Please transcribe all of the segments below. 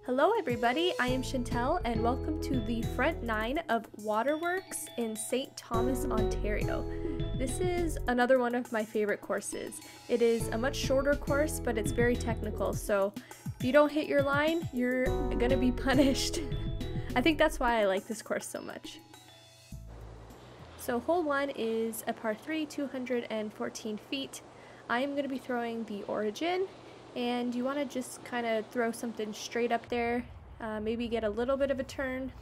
Hello everybody, I am Chantel and welcome to the front 9 of Waterworks in St. Thomas, Ontario. This is another one of my favorite courses. It is a much shorter course, but it's very technical, so if you don't hit your line, you're gonna be punished. I think that's why I like this course so much. So hole 1 is a par 3, 214 feet. I am going to be throwing the origin, and you want to just kind of throw something straight up there, maybe get a little bit of a turn.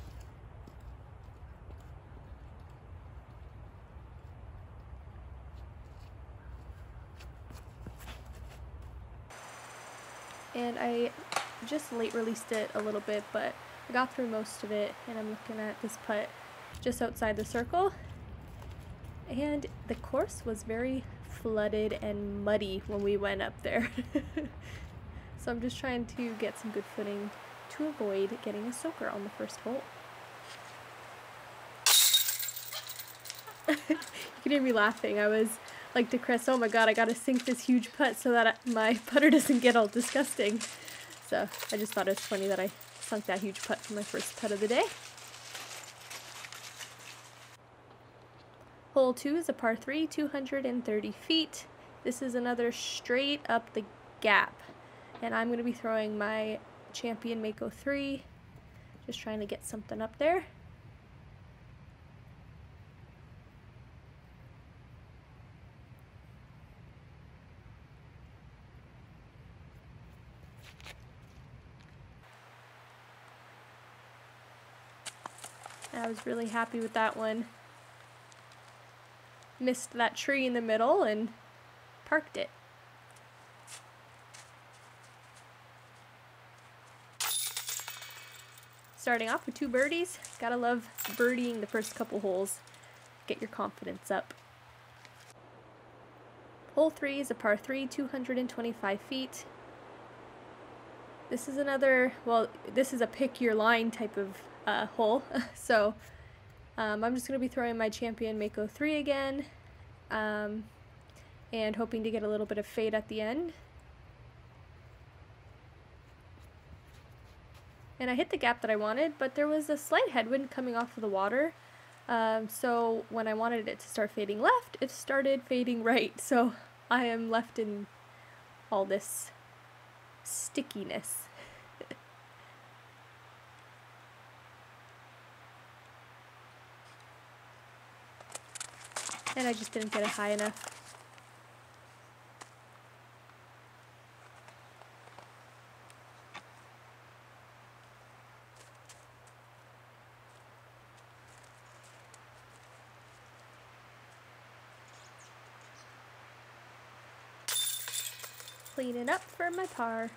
And I just late released it a little bit, but I got through most of it, and I'm looking at this putt just outside the circle. And the course was very flooded and muddy when we went up there. So I'm just trying to get some good footing to avoid getting a soaker on the first hole. You can hear me laughing. I was like to Chris, oh my god, I gotta sink this huge putt so that my putter doesn't get all disgusting. So I just thought it was funny that I sunk that huge putt for my first putt of the day. Hole 2 is a par 3, 230 feet. This is another straight up the gap. And I'm going to be throwing my Champion Mako 3. Just trying to get something up there. I was really happy with that one. Missed that tree in the middle and parked it. Starting off with 2 birdies. Gotta love birdieing the first couple holes. Get your confidence up. Hole 3 is a par 3, 225 feet. This is another, well, this is a pick your line type of hole. So I'm just going to be throwing my Champion Mako 3 again, and hoping to get a little bit of fade at the end. And I hit the gap that I wanted, but there was a slight headwind coming off of the water, so when I wanted it to start fading left, it started fading right, so I am left in all this stickiness. And I just didn't get it high enough. Cleaning up for my par.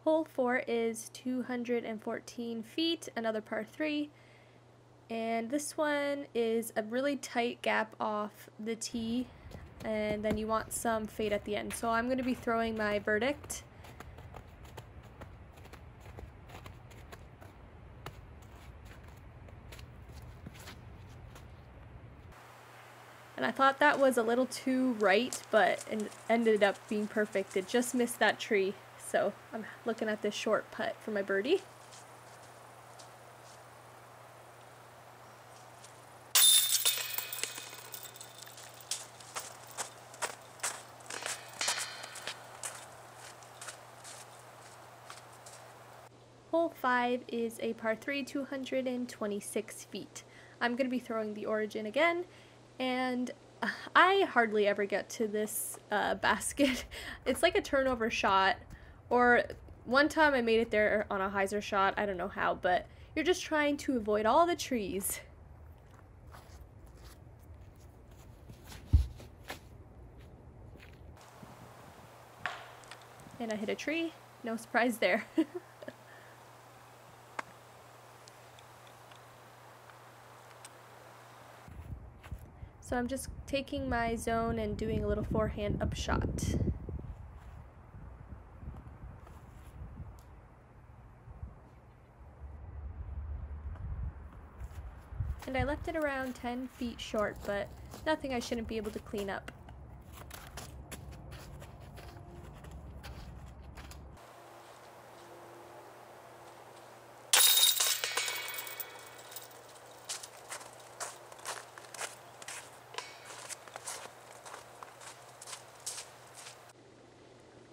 Hole 4 is 214 feet, another par 3, and this one is a really tight gap off the tee, and then you want some fade at the end. So I'm going to be throwing my verdict. And I thought that was a little too right, but it ended up being perfect. It just missed that tree. So I'm looking at this short putt for my birdie. Hole 5 is a par 3, 226 feet. I'm going to be throwing the origin again, and I hardly ever get to this basket. It's like a turnover shot. Or one time I made it there on a hyzer shot, I don't know how, but you're just trying to avoid all the trees. And I hit a tree, no surprise there. So I'm just taking my zone and doing a little forehand upshot. and I left it around 10 feet short, but nothing I shouldn't be able to clean up.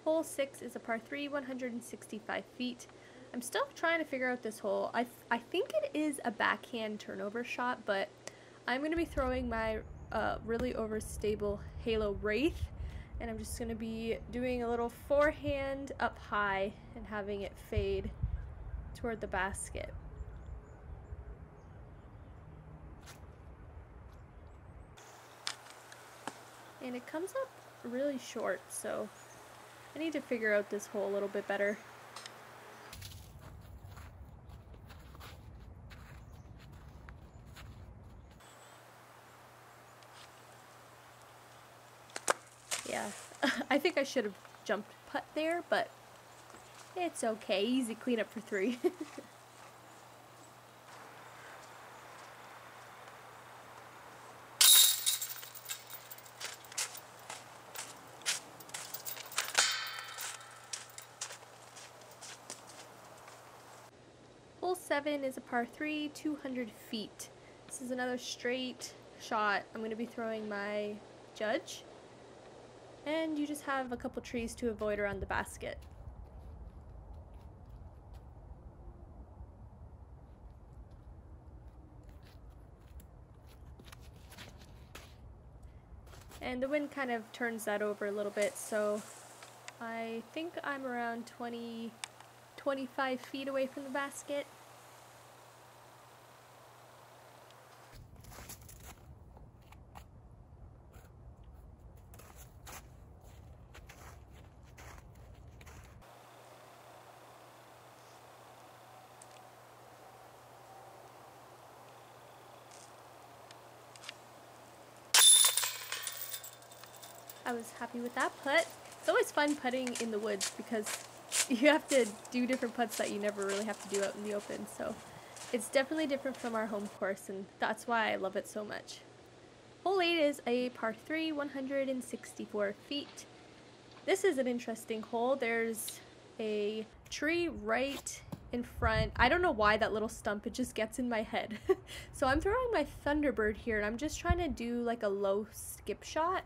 Hole 6 is a par 3, 165 feet. I'm still trying to figure out this hole. I think it is a backhand turnover shot, but I'm going to be throwing my really overstable Halo Wraith, and I'm just going to be doing a little forehand up high and having it fade toward the basket. And it comes up really short, so I need to figure out this hole a little bit better. Yeah, I think I should have jumped putt there, but it's okay. Easy cleanup for 3. Hole 7 is a par 3, 200 feet. This is another straight shot. I'm going to be throwing my judge. And you just have a couple trees to avoid around the basket. And the wind kind of turns that over a little bit, so I think I'm around 25 feet away from the basket. I was happy with that putt. It's always fun putting in the woods because you have to do different putts that you never really have to do out in the open, so it's definitely different from our home course, and that's why I love it so much. Hole 8 is a par 3, 164 feet. This is an interesting hole. There's a tree right in front. I don't know why that little stump, it just gets in my head. So I'm throwing my Thunderbird here, and I'm just trying to do like a low skip shot.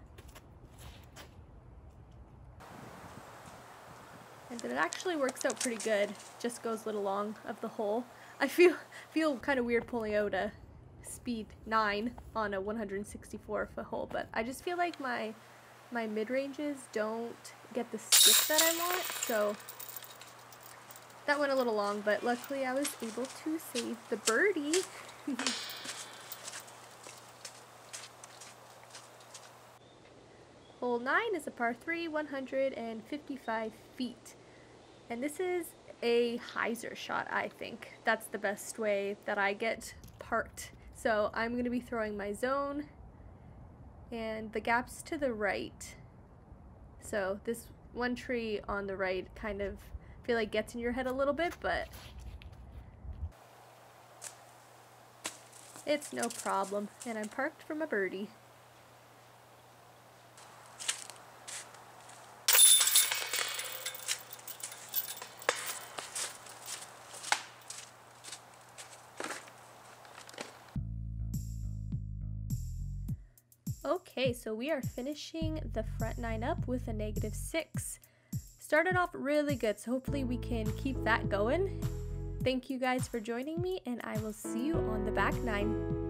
And it actually works out pretty good. Just goes a little long of the hole. I feel kind of weird pulling out a speed 9 on a 164 foot hole, but I just feel like my mid-ranges don't get the skip that I want, so that went a little long, but luckily I was able to save the birdie. Hole 9 is a par 3, 155 feet. And this is a hyzer shot, I think. That's the best way that I get parked. So I'm going to be throwing my zone, and the gap's to the right. So this one tree on the right kind of feel like gets in your head a little bit, but it's no problem. And I'm parked from a birdie. Okay, so we are finishing the front 9 up with a -6. Started off really good, so hopefully we can keep that going. Thank you guys for joining me, and I will see you on the back 9.